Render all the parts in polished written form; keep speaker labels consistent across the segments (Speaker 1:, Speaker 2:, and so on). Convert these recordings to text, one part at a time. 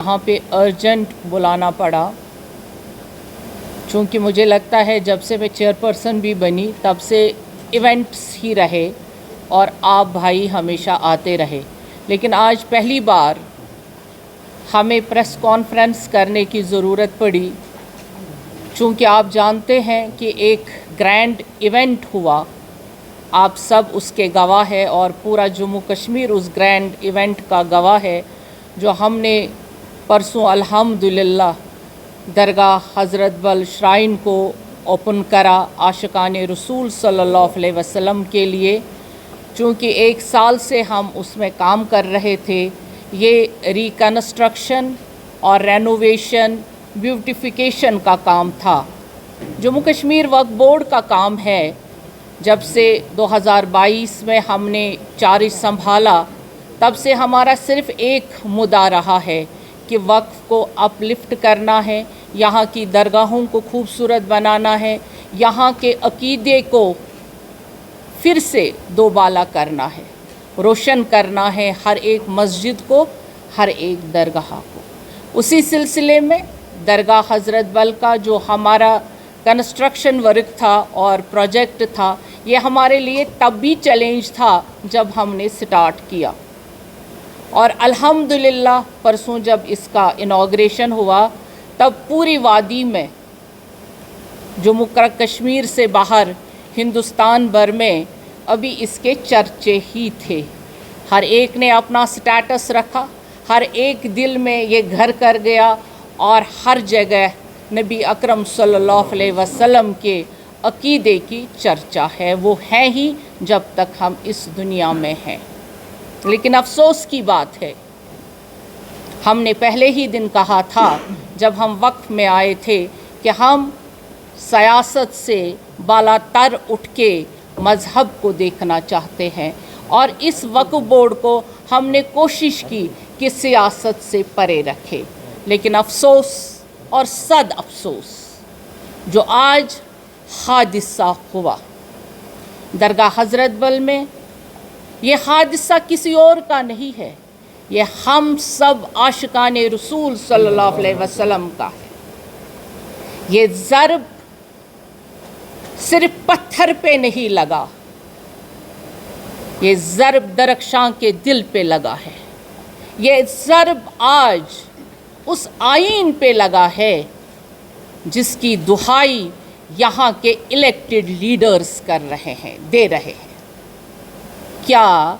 Speaker 1: यहाँ पे अर्जेंट बुलाना पड़ा, चूँकि मुझे लगता है जब से मैं चेयरपर्सन भी बनी तब से इवेंट्स ही रहे और आप भाई हमेशा आते रहे, लेकिन आज पहली बार हमें प्रेस कॉन्फ्रेंस करने की ज़रूरत पड़ी। चूँकि आप जानते हैं कि एक ग्रैंड इवेंट हुआ, आप सब उसके गवाह हैं और पूरा जम्मू कश्मीर उस ग्रैंड इवेंट का गवाह है, जो हमने परसों अल्हम्दुलिल्लाह दरगाह हज़रत बल श्राइन को ओपन करा आशिकाने रसूल सल्लल्लाहु अलैहि वसल्लम के लिए। चूँकि 1 साल से हम उसमें काम कर रहे थे, ये रिकन्स्ट्रक्शन और रेनोवेशन ब्यूटिफिकेशन का काम था। जम्मू कश्मीर वक्फ बोर्ड का काम है। जब से 2022 में हमने चार्ज संभाला तब से हमारा सिर्फ़ एक मुद्दा रहा है कि वक्फ को अपलिफ्ट करना है, यहाँ की दरगाहों को खूबसूरत बनाना है, यहाँ के अकीदे को फिर से दोबाला करना है, रोशन करना है हर एक मस्जिद को, हर एक दरगाह को। उसी सिलसिले में दरगाह हज़रत बल का जो हमारा कंस्ट्रक्शन वर्क था और प्रोजेक्ट था, ये हमारे लिए तब भी चैलेंज था जब हमने स्टार्ट किया, और अल्हम्दुलिल्लाह परसों जब इसका इनॉग्रेशन हुआ तब पूरी वादी में, जम्मू कश्मीर से बाहर हिंदुस्तान भर में अभी इसके चर्चे ही थे। हर एक ने अपना स्टेटस रखा, हर एक दिल में ये घर कर गया और हर जगह नबी अकरम सल्लल्लाहु अलैहि वसल्लम के अकीदे की चर्चा है। वो है ही जब तक हम इस दुनिया में हैं। लेकिन अफसोस की बात है, हमने पहले ही दिन कहा था जब हम वक्फ में आए थे कि हम सियासत से बालातर उठ के मज़हब को देखना चाहते हैं, और इस वक्फ बोर्ड को हमने कोशिश की कि सियासत से परे रखे। लेकिन अफसोस और सद अफसोस जो आज हादिसा हुआ दरगाह हज़रत बल में, ये हादसा किसी और का नहीं है, ये हम सब आशिकाने रसूल सल्लल्लाहु अलैहि वसल्लम का है। ये ज़रब सिर्फ पत्थर पे नहीं लगा, ये ज़रब दरख्शां के दिल पे लगा है। ये ज़रब आज उस आईन पे लगा है जिसकी दुहाई यहाँ के इलेक्टेड लीडर्स कर रहे हैं, दे रहे हैं। क्या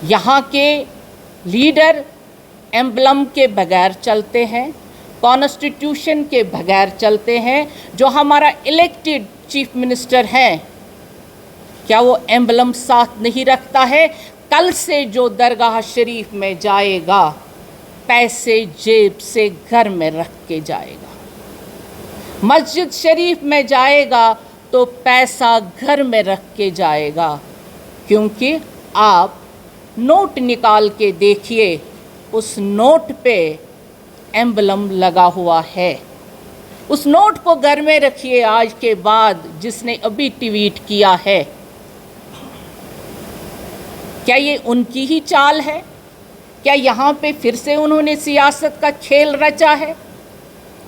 Speaker 1: यहाँ के लीडर एम्बलम के बगैर चलते हैं, कॉन्स्टिट्यूशन के बगैर चलते हैं? जो हमारा इलेक्टेड चीफ मिनिस्टर है, क्या वो एम्बलम साथ नहीं रखता है? कल से जो दरगाह शरीफ में जाएगा, पैसे जेब से घर में रख के जाएगा। मस्जिद शरीफ में जाएगा तो पैसा घर में रख के जाएगा, क्योंकि आप नोट निकाल के देखिए, उस नोट पे एम्बलम लगा हुआ है। उस नोट को घर में रखिए आज के बाद, जिसने अभी ट्वीट किया है। क्या ये उनकी ही चाल है? क्या यहाँ पे फिर से उन्होंने सियासत का खेल रचा है?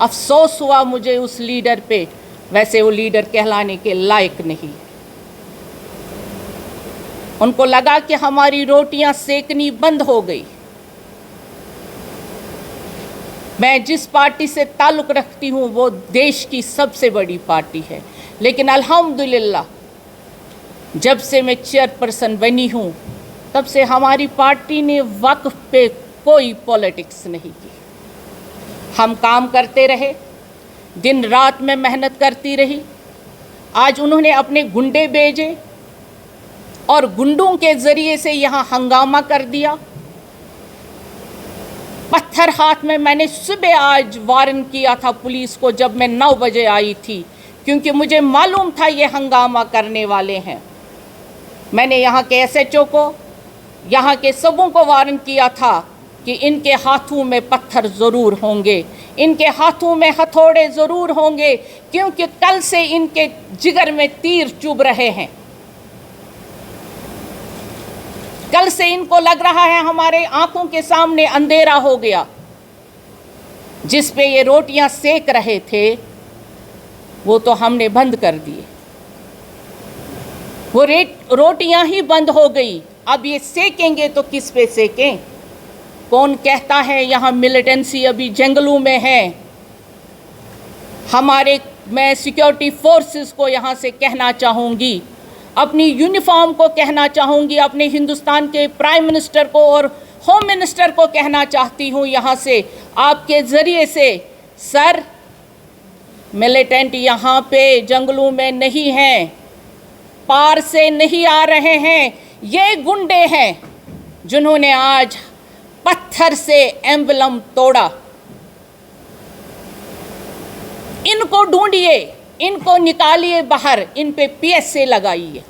Speaker 1: अफसोस हुआ मुझे उस लीडर पे, वैसे वो लीडर कहलाने के लायक नहीं। उनको लगा कि हमारी रोटियां सेकनी बंद हो गई। मैं जिस पार्टी से ताल्लुक़ रखती हूँ वो देश की सबसे बड़ी पार्टी है, लेकिन अल्हम्दुलिल्लाह जब से मैं चेयरपर्सन बनी हूँ तब से हमारी पार्टी ने वक्फ पे कोई पॉलिटिक्स नहीं की। हम काम करते रहे, दिन रात में मेहनत करती रही। आज उन्होंने अपने गुंडे भेजे और गुंडों के ज़रिए से यहाँ हंगामा कर दिया। पत्थर हाथ में मैंने सुबह आज वार्न किया था पुलिस को जब मैं 9 बजे आई थी, क्योंकि मुझे मालूम था ये हंगामा करने वाले हैं। मैंने यहाँ के SHO को, यहाँ के सबों को वार्न किया था कि इनके हाथों में पत्थर ज़रूर होंगे, इनके हाथों में हथौड़े ज़रूर होंगे, क्योंकि कल से इनके जिगर में तीर चुभ रहे हैं। कल से इनको लग रहा है हमारे आंखों के सामने अंधेरा हो गया। जिस पे ये रोटियां सेक रहे थे वो तो हमने बंद कर दिए, वो रोटियां ही बंद हो गई। अब ये सेकेंगे तो किस पे सेकें? कौन कहता है यहाँ मिलिटेंसी अभी जंगलों में है? मैं सिक्योरिटी फोर्सेस को यहाँ से कहना चाहूँगी, अपनी यूनिफॉर्म को कहना चाहूँगी, अपने हिंदुस्तान के प्राइम मिनिस्टर को और होम मिनिस्टर को कहना चाहती हूँ यहाँ से आपके ज़रिए से, सर मिलिटेंट यहाँ पे जंगलों में नहीं हैं, पार से नहीं आ रहे हैं। ये गुंडे हैं जिन्होंने आज पत्थर से एम्बलम तोड़ा। इनको ढूंढिए, इनको निकालिए बाहर, इन पे PSA लगाइए।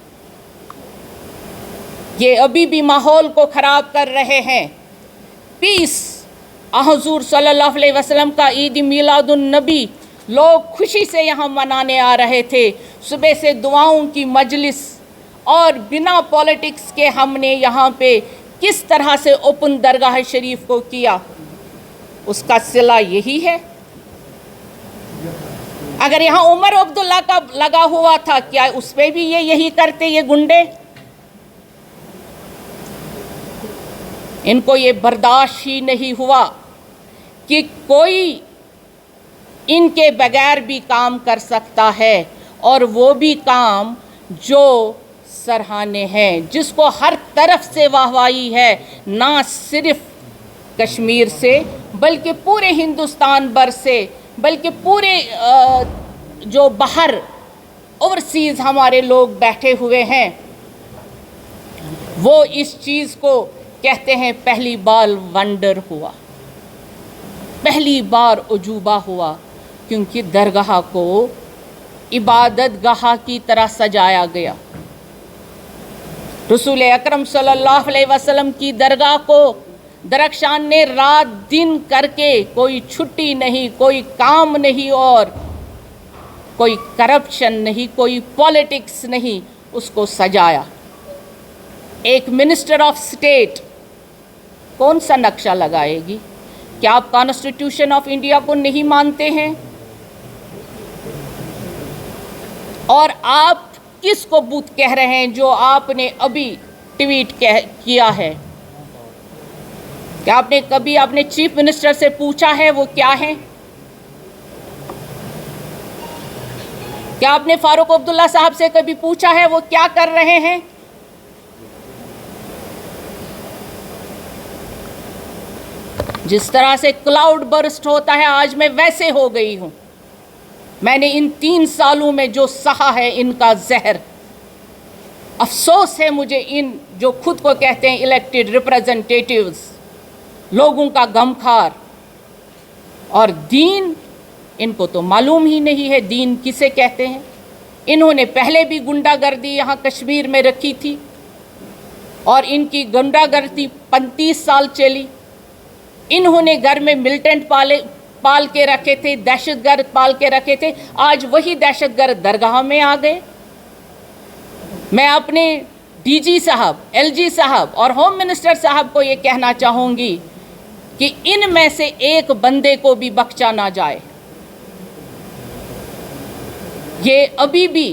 Speaker 1: ये अभी भी माहौल को ख़राब कर रहे हैं। पीस हुज़ूर सल्लल्लाहु अलैहि वसल्लम का ईद मिलादुन नबी लोग खुशी से यहाँ मनाने आ रहे थे। सुबह से दुआओं की मजलिस और बिना पॉलिटिक्स के हमने यहाँ पे किस तरह से ओपन दरगाह शरीफ को किया, उसका सिला यही है। अगर यहाँ उमर अब्दुल्ला का लगा हुआ था, क्या उस पर भी ये यही करते ये गुंडे? इनको ये बर्दाश्त ही नहीं हुआ कि कोई इनके बगैर भी काम कर सकता है, और वो भी काम जो सराहनीय है, जिसको हर तरफ से वाहवाही है, ना सिर्फ कश्मीर से बल्कि पूरे हिंदुस्तान भर से, बल्कि पूरे जो बाहर ओवरसीज़ हमारे लोग बैठे हुए हैं, वो इस चीज़ को कहते हैं पहली बार वंडर हुआ, पहली उजूबा उजूबा हुआ, क्योंकि दरगाह को इबादत गाह की तरह सजाया गया। रसूल अकरम सल्लल्लाहु अलैहि वसल्लम की दरगाह को दरख्शान ने रात दिन करके, कोई छुट्टी नहीं, कोई काम नहीं और कोई करप्शन नहीं, कोई पॉलिटिक्स नहीं, उसको सजाया। एक मिनिस्टर ऑफ स्टेट कौन सा नक्शा लगाएगी? क्या आप कॉन्स्टिट्यूशन ऑफ इंडिया को नहीं मानते हैं? और आप किसको बूत कह रहे हैं जो आपने अभी ट्वीट किया है? क्या आपने कभी अपने चीफ मिनिस्टर से पूछा है वो क्या है? क्या आपने फारूक अब्दुल्ला साहब से कभी पूछा है वो क्या कर रहे हैं? जिस तरह से क्लाउड बर्स्ट होता है, आज मैं वैसे हो गई हूँ। मैंने इन 3 सालों में जो सहा है इनका जहर, अफसोस है मुझे इन जो खुद को कहते हैं इलेक्टेड रिप्रेजेंटेटिव्स, लोगों का गमखार। और दीन, इनको तो मालूम ही नहीं है दीन किसे कहते हैं। इन्होंने पहले भी गुंडागर्दी यहाँ कश्मीर में रखी थी और इनकी गुंडागर्दी 35 साल चली। इन्होंने घर में मिलिटेंट पाल के रखे थे, दहशतगर्द पाल के रखे थे। आज वही दहशतगर्द दरगाह में आ गए। मैं अपने DG साहब, LG साहब और होम मिनिस्टर साहब को ये कहना चाहूँगी कि इनमें से एक बंदे को भी बख्शा ना जाए। ये अभी भी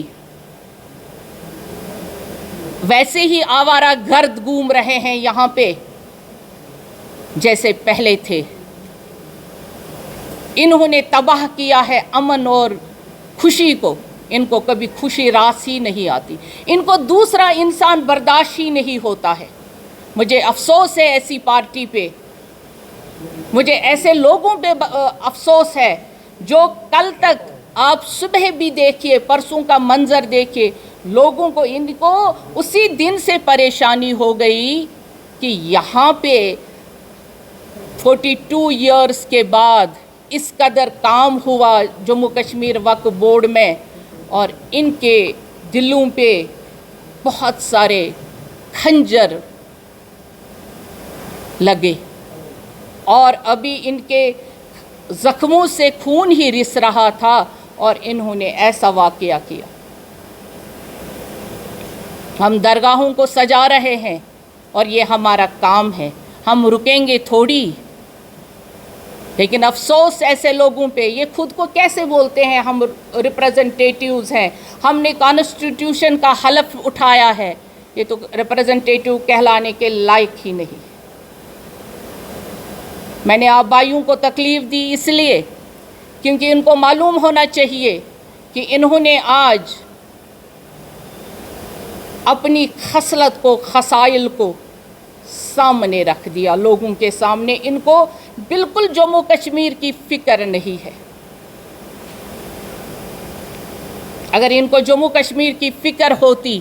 Speaker 1: वैसे ही आवारा गर्द घूम रहे हैं यहाँ पे जैसे पहले थे। इन्होंने तबाह किया है अमन और खुशी को। इनको कभी खुशी रास ही नहीं आती। इनको दूसरा इंसान बर्दाश्त ही नहीं होता है। मुझे अफसोस है ऐसी पार्टी पे, मुझे ऐसे लोगों पे अफसोस है जो कल तक आप सुबह भी देखिए, परसों का मंजर देखिए, लोगों को इनको उसी दिन से परेशानी हो गई कि यहाँ पे 42 इयर्स के बाद इस कदर काम हुआ जम्मू कश्मीर वक्फ बोर्ड में, और इनके दिलों पे बहुत सारे खंजर लगे और अभी इनके ज़ख्मों से खून ही रिस रहा था और इन्होंने ऐसा वाक़या किया। हम दरगाहों को सजा रहे हैं, اور یہ ہمارا کام ہے، ہم رکیں گے تھوڑی۔ لیکن افسوس ایسے لوگوں پہ، یہ خود کو کیسے بولتے ہیں ہم ریپریزنٹیٹیوز ہیں، ہم نے کانسٹیٹیوشن کا حلف اٹھایا ہے، یہ تو ریپریزنٹیٹیو کہلانے کے لائق ہی نہیں۔ میں نے آپ بھائیوں کو تکلیف دی اس لیے کیونکہ ان کو معلوم ہونا چاہیے کہ انہوں نے آج اپنی خصلت کو، خصائل کو سامنے رکھ دیا لوگوں کے سامنے۔ ان کو بالکل جموں کشمیر کی فکر نہیں ہے۔ اگر ان کو جموں کشمیر کی فکر ہوتی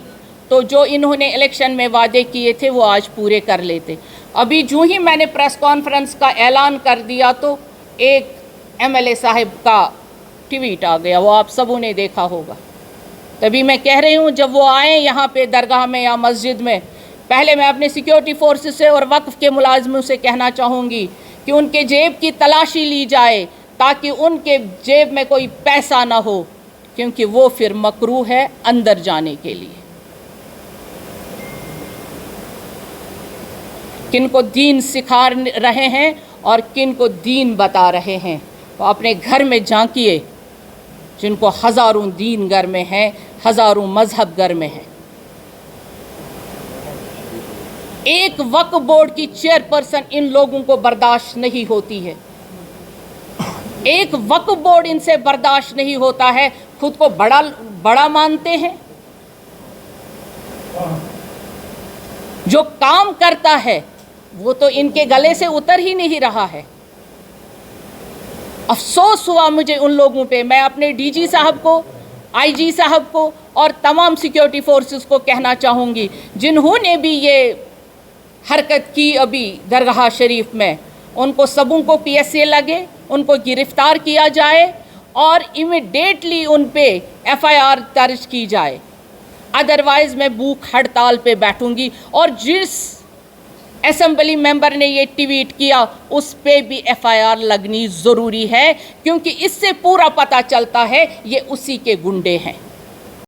Speaker 1: تو جو انہوں نے الیکشن میں وعدے کیے تھے وہ آج پورے کر لیتے۔ ابھی جو ہی میں نے پریس کانفرنس کا اعلان کر دیا تو ایک ایم ایل اے صاحب کا ٹویٹ آ گیا، وہ آپ سبوں نے دیکھا ہوگا۔ تبھی میں کہہ رہی ہوں جب وہ آئیں یہاں پہ درگاہ میں یا مسجد میں، پہلے میں اپنے سیکیورٹی فورسز سے اور وقف کے ملازموں سے کہنا چاہوں گی کہ ان کے جیب کی تلاشی لی جائے تاکہ ان کے جیب میں کوئی پیسہ نہ ہو، کیونکہ وہ پھر مکروہ ہے اندر جانے کے لیے۔ کن کو دین سکھا رہے ہیں اور کن کو دین بتا رہے ہیں، وہ اپنے گھر میں جھانکیے، جن کو ہزاروں دین گھر میں ہیں، ہزاروں مذہب گھر میں ہیں۔ ایک وقف بورڈ کی چیئرپرسن ان لوگوں کو برداشت نہیں ہوتی ہے، ایک وقف بورڈ ان سے برداشت نہیں ہوتا ہے، خود کو بڑا مانتے ہیں۔ جو کام کرتا ہے وہ تو ان کے گلے سے اتر ہی نہیں رہا ہے۔ افسوس ہوا مجھے ان لوگوں پہ۔ میں اپنے ڈی جی صاحب کو، آئی جی صاحب کو اور تمام سیکیورٹی فورسز کو کہنا چاہوں گی جنہوں نے بھی یہ حرکت کی ابھی درگاہ شریف میں، ان کو سبوں کو پی ایس اے لگے، ان کو گرفتار کیا جائے اور امیڈیٹلی ان پہ ایف آئی آر درج کی جائے، ادروائز میں بھوک ہڑتال پہ بیٹھوں گی۔ اور جس اسمبلی ممبر نے یہ ٹویٹ کیا اس پہ بھی ایف آئی آر لگنی ضروری ہے، کیونکہ اس سے پورا پتہ چلتا ہے یہ اسی کے گنڈے ہیں۔